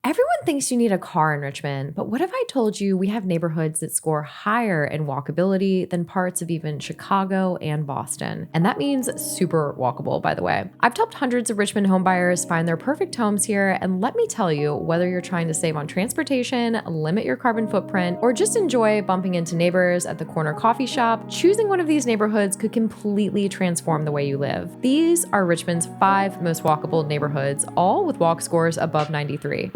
Everyone thinks you need a car in Richmond, but what if I told you we have neighborhoods that score higher in walkability than parts of even Chicago and Boston? And that means super walkable, by the way. I've helped hundreds of Richmond homebuyers find their perfect homes here, and let me tell you, whether you're trying to save on transportation, limit your carbon footprint, or just enjoy bumping into neighbors at the corner coffee shop, choosing one of these neighborhoods could completely transform the way you live. These are Richmond's 5 most walkable neighborhoods, all with walk scores above 93.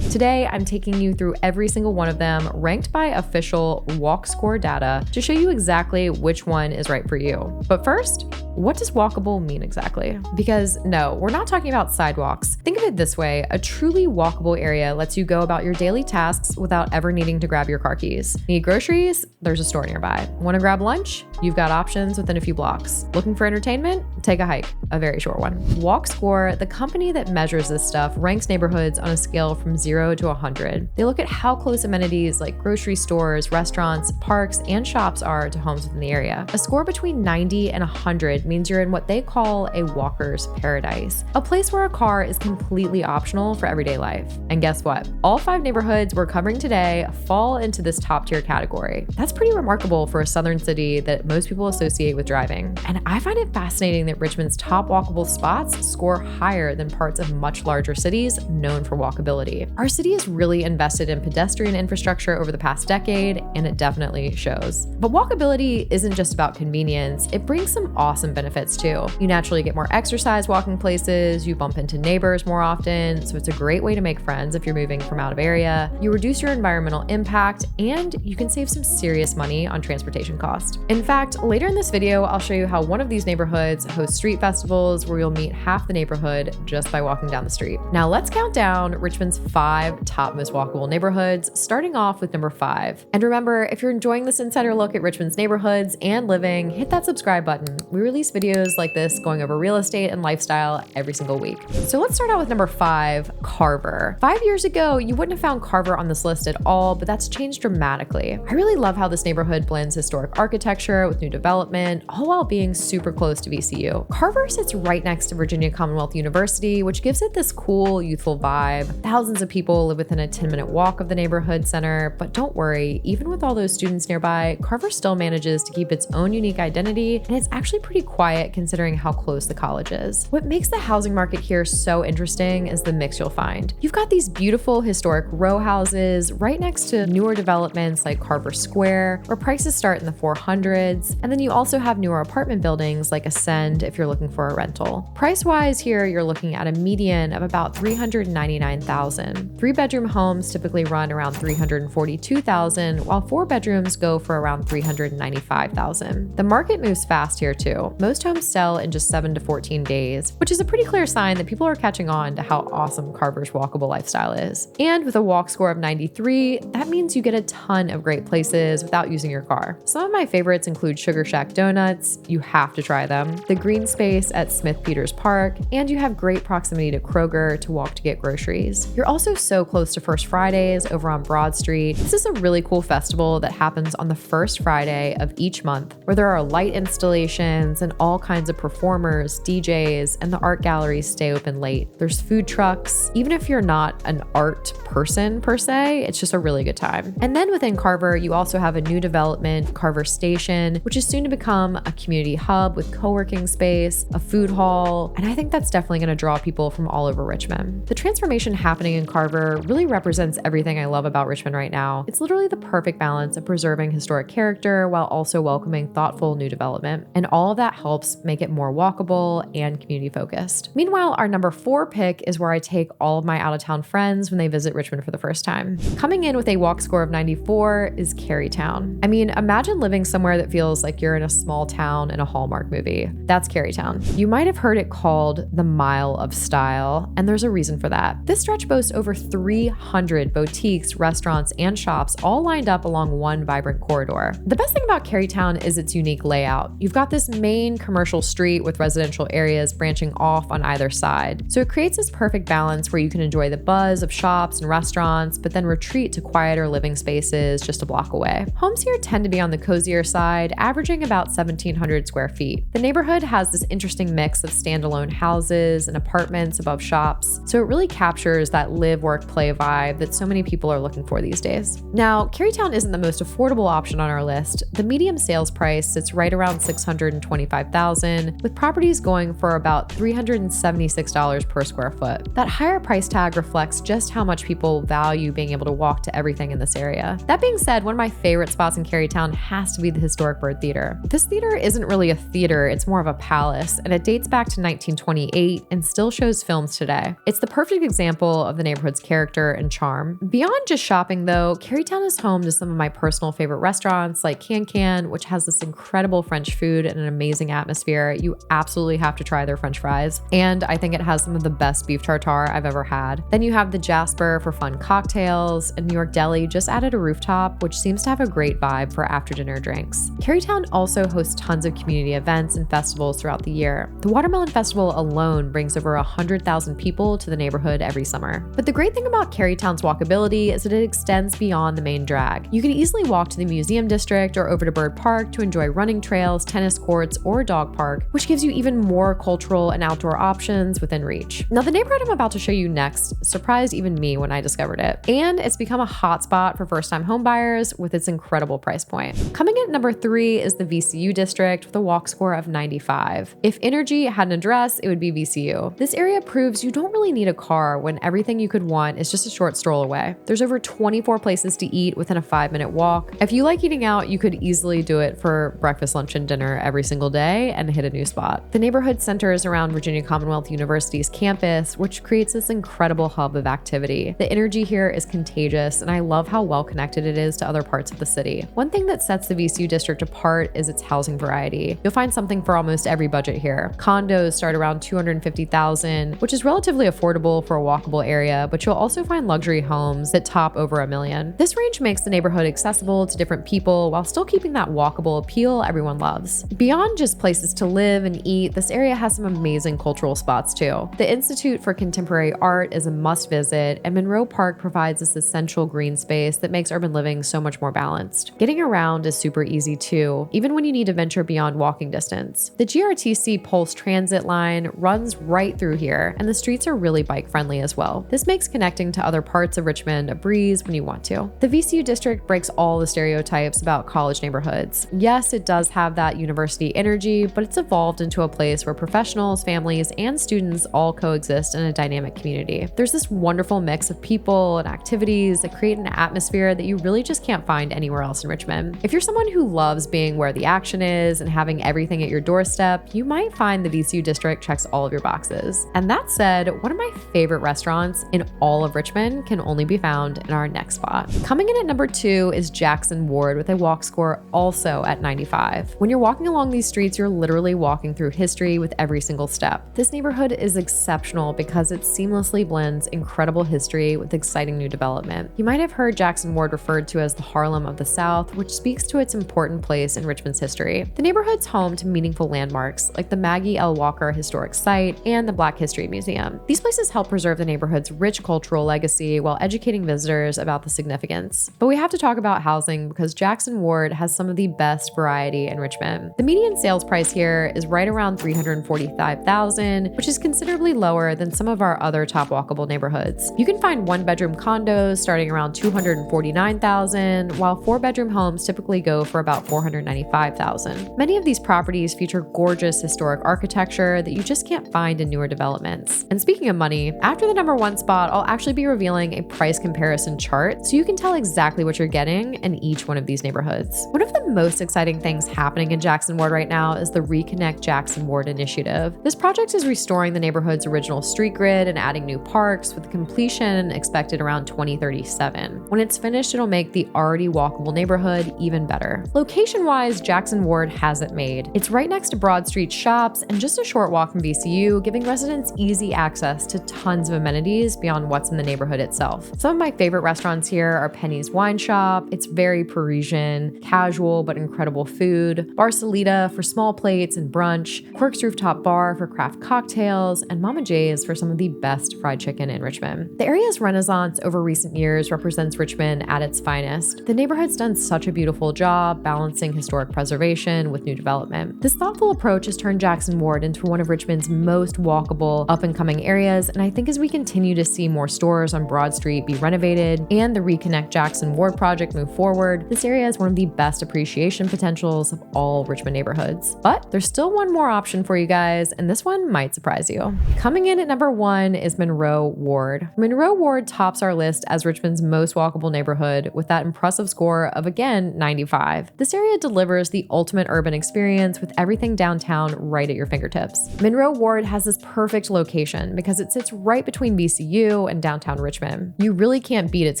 Today, I'm taking you through every single one of them, ranked by official walk score data, to show you exactly which one is right for you. But first, what does walkable mean exactly? Because no, we're not talking about sidewalks. Think of it this way: a truly walkable area lets you go about your daily tasks without ever needing to grab your car keys. Need groceries? There's a store nearby. Want to grab lunch? You've got options within a few blocks. Looking for entertainment? Take a hike, a very short one. WalkScore, the company that measures this stuff, ranks neighborhoods on a scale from 0 to 100. They look at how close amenities like grocery stores, restaurants, parks, and shops are to homes within the area. A score between 90 and 100 means you're in what they call a walker's paradise, a place where a car is completely optional for everyday life. And guess what? All 5 neighborhoods we're covering today fall into this top tier category. That's pretty remarkable for a southern city that most people associate with driving. And I find it fascinating that Richmond's top walkable spots score higher than parts of much larger cities known for walkability. Our city has really invested in pedestrian infrastructure over the past decade, and it definitely shows. But walkability isn't just about convenience, it brings some awesome benefits too. You naturally get more exercise walking places, you bump into neighbors more often, so it's a great way to make friends if you're moving from out of area. You reduce your environmental impact, and you can save some serious money on transportation cost. In fact, later in this video, I'll show you how one of these neighborhoods hosts street festivals where you'll meet half the neighborhood just by walking down the street. Now let's count down Richmond's 5 top most walkable neighborhoods, starting off with number 5. And remember, if you're enjoying this insider look at Richmond's neighborhoods and living, hit that subscribe button. We release videos like this going over real estate and lifestyle every single week. So let's start out with number 5, Carver. 5 years ago, you wouldn't have found Carver on this list at all, but that's changed dramatically. I really love how this neighborhood blends historic architecture with new development, all while being super close to VCU. Carver sits right next to Virginia Commonwealth University, which gives it this cool, youthful vibe. Thousands of people live within a 10-minute walk of the neighborhood center, but don't worry, even with all those students nearby, Carver still manages to keep its own unique identity, and it's actually pretty quiet considering how close the college is. What makes the housing market here so interesting is the mix you'll find. You've got these beautiful historic row houses right next to newer developments like Carver Square, where prices start in the 400s, and then you also have newer apartment buildings like Ascend if you're looking for a rental. Price-wise here, you're looking at a median of about $399,000. 3-bedroom homes typically run around $342,000, while 4 bedrooms go for around $395,000. The market moves fast here too. Most homes sell in just 7 to 14 days, which is a pretty clear sign that people are catching on to how awesome Carver's walkable lifestyle is. And with a walk score of 93, that means you get a ton of great places without using your car. Some of my favorites include Sugar Shack Donuts, you have to try them, the green space at Smith Peters Park, and you have great proximity to Kroger to walk to get groceries. You're also so close to First Fridays over on Broad Street. This is a really cool festival that happens on the first Friday of each month, where there are light installations and all kinds of performers, DJs, and the art galleries stay open late. There's food trucks. Even if you're not an art person per se, it's just a really good time. And then within Carver, you also have a new development, Carver Station, which is soon to become a community hub with co-working space, a food hall, and I think that's definitely going to draw people from all over Richmond. The transformation happening in Carver really represents everything I love about Richmond right now. It's literally the perfect balance of preserving historic character while also welcoming thoughtful new development. And all of that helps make it more walkable and community focused. Meanwhile, our number 4 pick is where I take all of my out-of-town friends when they visit Richmond for the first time. Coming in with a walk score of 94 is Carytown. I mean, imagine living somewhere that feels like you're in a small town in a Hallmark movie. That's Carytown. You might have heard it called the Mile of Style, and there's a reason for that. This stretch boasts over 300 boutiques, restaurants, and shops all lined up along one vibrant corridor. The best thing about Carytown is its unique layout. You've got this main commercial street with residential areas branching off on either side. So it creates this perfect balance where you can enjoy the buzz of shops and restaurants, but then retreat to quieter living spaces just a block away. Homes here tend to be on the cozier side, averaging about 1,700 square feet. The neighborhood has this interesting mix of standalone houses and apartments above shops, so it really captures that live, work, play vibe that so many people are looking for these days. Now, Carytown isn't the most affordable option on our list. The median sales price sits right around $625,000, with properties going for about $376 per square foot. That higher price tag reflects just how much people value being able to walk to everything in this area. That being said, one of my favorite spots in Carytown has to be the Historic Bird Theater. This theater isn't really a theater, it's more of a palace, and it dates back to 1928 and still shows films today. It's the perfect example of the neighborhood's character and charm. Beyond just shopping though, Carytown is home to some of my personal favorite restaurants like Can, which has this incredible French food and an amazing atmosphere. You absolutely have to try their French fries. And I think it has some of the best beef tartare I've ever had. Then you have the Jasper for fun cocktails, and New York Deli just added a rooftop, which seems to have a great vibe for after dinner drinks. Carytown also hosts tons of community events and festivals throughout the year. The Watermelon Festival alone brings over 100,000 people to the neighborhood every summer. But the great thing about Carytown's walkability is that it extends beyond the main drag. You can easily walk to the Museum District or over to Bird Park to enjoy running trails, tennis courts, or a dog park, which gives you even more cultural and outdoor options within reach. Now, the neighborhood I'm about to show you next surprised even me when I discovered it, and it's become a hotspot for first-time homebuyers with its incredible price point. Coming in at number 3 is the VCU District with a walk score of 95. If energy had an address, it would be VCU. This area proves you don't really need a car when everything you could want is just a short stroll away. There's over 24 places to eat within a 5-minute walk. If you like eating out, you could easily do it for breakfast, lunch, and dinner every single day and hit a new spot. The neighborhood centers around Virginia Commonwealth University's campus, which creates this incredible hub of activity. The energy here is contagious, and I love how well connected it is to other parts of the city. One thing that sets the VCU district apart is its housing variety. You'll find something for almost every budget here. Condos start around $250,000, which is relatively affordable for a walkable area, but you'll also find luxury homes that top over $1 million. This range makes the neighborhood accessible to different people while still keeping that walkable appeal everyone loves. Beyond just places to live and eat, this area has some amazing cultural spots too. The Institute for Contemporary Art is a must visit, and Monroe Park provides this essential green space that makes urban living so much more balanced. Getting around is super easy too, even when you need to venture beyond walking distance. The GRTC Pulse Transit line runs right through here, and the streets are really bike friendly as well. This makes connecting to other parts of Richmond a breeze when you want to. The VCU district breaks all the stereotypes about college neighborhoods. Yes, it does have that university energy, but it's evolved into a place where professionals, families, and students all coexist in a dynamic community. There's this wonderful mix of people and activities that create an atmosphere that you really just can't find anywhere else in Richmond. If you're someone who loves being where the action is and having everything at your doorstep, you might find the VCU district checks all of your boxes. And that said, one of my favorite restaurants in all of Richmond can only be found in our next spot. Coming in at number 2 is Jackson Ward with a walk score also at 95. When you're walking along these streets, you're literally walking through history with every single step. This neighborhood is exceptional because it seamlessly blends incredible history with exciting new development. You might have heard Jackson Ward referred to as the Harlem of the South, which speaks to its important place in Richmond's history. The neighborhood's home to meaningful landmarks like the Maggie L. Walker Historic Site and the Black History Museum. These places help preserve the neighborhood's rich cultural legacy while educating visitors about the significance. But we have to talk about housing because Jackson Ward has some of the best variety in Richmond. The median sales price here is right around $345,000, which is considerably lower than some of our other top walkable neighborhoods. You can find 1-bedroom condos starting around $249,000, while 4-bedroom homes typically go for about $495,000. Many of these properties feature gorgeous historic architecture that you just can't find in newer developments. And speaking of money, after the number 1 spot, I'll actually be revealing a price comparison chart so you can tell exactly what you're getting in each one of these neighborhoods. One of the most exciting things happening in Jackson Ward right now is the Reconnect Jackson Ward initiative. This project is restoring the neighborhood's original street grid and adding new parks, with completion expected around 2037. When it's finished, it'll make the already walkable neighborhood even better. Location-wise, Jackson Ward has it made. It's right next to Broad Street shops and just a short walk from VCU, giving residents easy access to tons of amenities beyond what's in the neighborhood itself. Some of my favorite restaurants here are Penny's Wine Shop. It's very Parisian, casual but incredible food. Barcelita for small plates and brunch. Quirk's Rooftop Bar for craft cocktails. And Mama J's for some of the best fried chicken in Richmond. The area's renaissance over recent years represents Richmond at its finest. The neighborhood's done such a beautiful job balancing historic preservation with new development. This thoughtful approach has turned Jackson Ward into one of Richmond's most walkable, up-and-coming areas, and I think as we continue to see more stores on Broad Street be renovated and the Reconnect Jackson Ward project move forward, this area is one of the best appreciation potentials of all Richmond neighborhoods. But there's still one more option for you guys, and this one might surprise you. Coming in at number 1 is Monroe Ward. Monroe Ward tops our list as Richmond's most walkable neighborhood with that impressive score of, again, 95. This area delivers the ultimate urban experience with everything downtown right at your fingertips. Monroe Ward has this perfect location because it sits right between VCU and downtown Richmond. You really can't beat its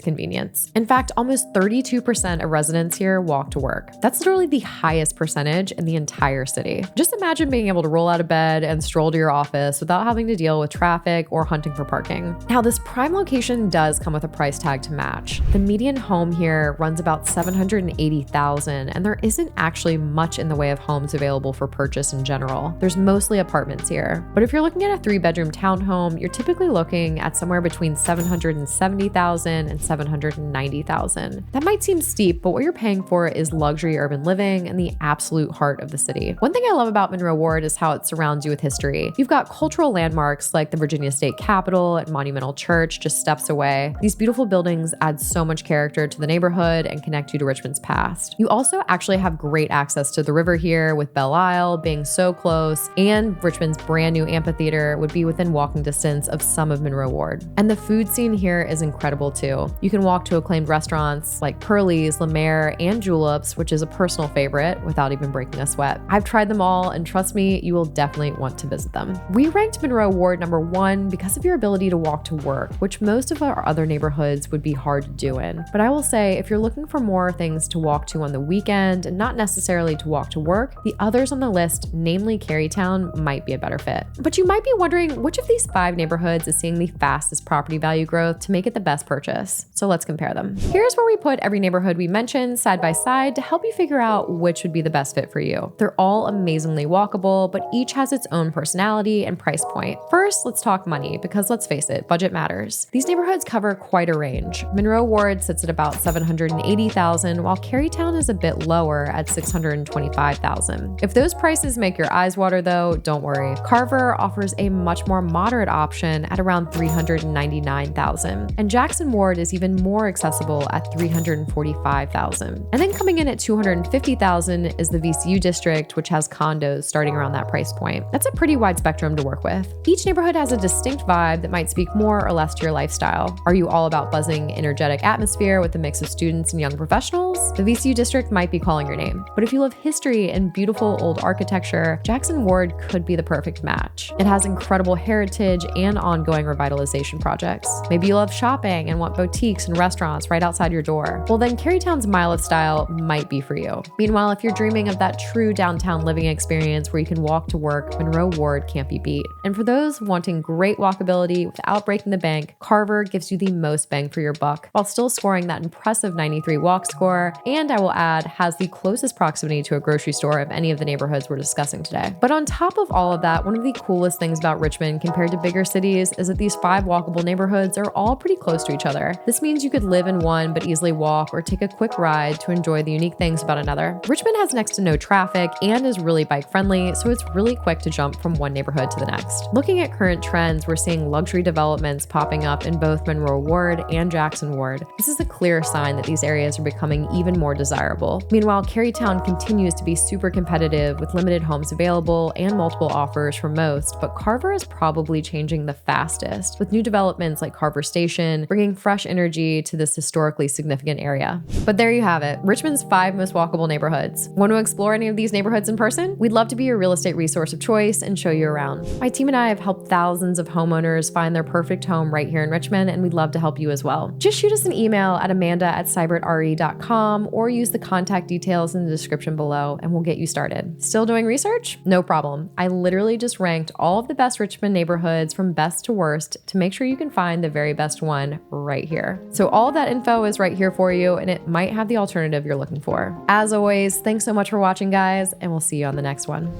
convenience. In fact, almost 32% of residents here walk to work. That's literally the highest percentage in the entire city. Just imagine being able to roll out of bed and stroll to your office without having to deal with traffic or hunting for parking. Now, this prime location does come with a price tag to match. The median home here runs about $780,000, and there isn't actually much in the way of homes available for purchase in general. There's mostly apartments here. But if you're looking at a 3-bedroom townhome, you're typically looking at somewhere between $770,000 and $790,000. That might seem steep, but what you're paying for is luxury urban living in the absolute heart of the city. One thing I love about Monroe Ward is how it surrounds you with history. You've got cultural landmarks like the Virginia State Capitol and Monumental Church just steps away. These beautiful buildings add so much character to the neighborhood and connect you to Richmond's past. You also actually have great access to the river here, with Belle Isle being so close, and Richmond's brand new amphitheater would be within walking distance of some of Monroe Ward. And the food scene here is incredible too. You can walk to acclaimed restaurants like Pearlie's, La Mer, and Juleps, which is a personal favorite, without even breaking a sweat. I've tried them all, and trust me, you will definitely want to visit them. We ranked Monroe Ward number 1 because of your ability to walk to work, which most of our other neighborhoods would be hard to do in. But I will say, if you're looking for more things to walk to on the weekend and not necessarily to walk to work, the others on the list, namely Carytown, might be a better fit. But you might be wondering which of these 5 neighborhoods is seeing the fastest property value growth to make it the best purchase. So let's compare them. Here's where we put every neighborhood we mentioned side by side to help you figure out which would be the best fit for you. They're all amazingly walkable, but each has its own personality and price point. First, let's talk money, because let's face it, budget matters. These neighborhoods cover quite a range. Monroe Ward sits at about $780,000, while Carytown is a bit lower at $625,000. If those prices make your eyes water though, don't worry. Carver offers a much more moderate option at around $399,000, and Jackson Ward is even more accessible at $345,000. And then coming in at $250,000 is the VCU District, which has condos starting around that price point. That's a pretty wide spectrum to work with. Each neighborhood has a distinct vibe that might speak more or less to your lifestyle. Are you all about buzzing, energetic atmosphere with a mix of students and young professionals? The VCU District might be calling your name. But if you love history and beautiful old architecture, Jackson Ward could be the perfect match. It has incredible heritage and ongoing revitalization projects. Maybe you love shopping and want boutiques and restaurants right outside your door. Well, then Carytown's mile of style might be for you. Meanwhile, if you're dreaming of that true downtown living experience where you can walk to work, Monroe Ward can't be beat. And for those wanting great walkability without breaking the bank, Carver gives you the most bang for your buck while still scoring that impressive 93 walk score, and I will add, has the closest proximity to a grocery store of any of the neighborhoods we're discussing today. But on top of all of that, one of the coolest things about Richmond compared to bigger cities is that these 5 walkable neighborhoods are all pretty close to each other. This means you could live in one but easily walk or take a quick ride to enjoy the unique things about another. Richmond has next to no traffic and is really bike friendly, so it's really quick to jump from one neighborhood to the next. Looking at current trends, we're seeing luxury developments popping up in both Monroe Ward and Jackson Ward. This is a clear sign that these areas are becoming even more desirable. Meanwhile, Carytown continues to be super competitive with limited homes available and multiple offers for most, but Carver is probably changing the fastest, with new developments like Carver Station bringing fresh energy to this historically significant area. But there you have it, Richmond's 5 most walkable neighborhoods. Want to explore any of these neighborhoods in person? We'd love to be your real estate resource of choice and show you around. My team and I have helped thousands of homeowners find their perfect home right here in Richmond, and we'd love to help you as well. Just shoot us an email at amanda@cybertre.com or use the contact details in the description below and we'll get you started. Still doing research? No problem. I literally just ranked all of the best Richmond neighborhoods from best to worst to make sure you can find the very best one right here. So all of that info is right here for you, and it might have the alternative you're looking for. As always, thanks so much for watching, guys, and we'll see you on the next one.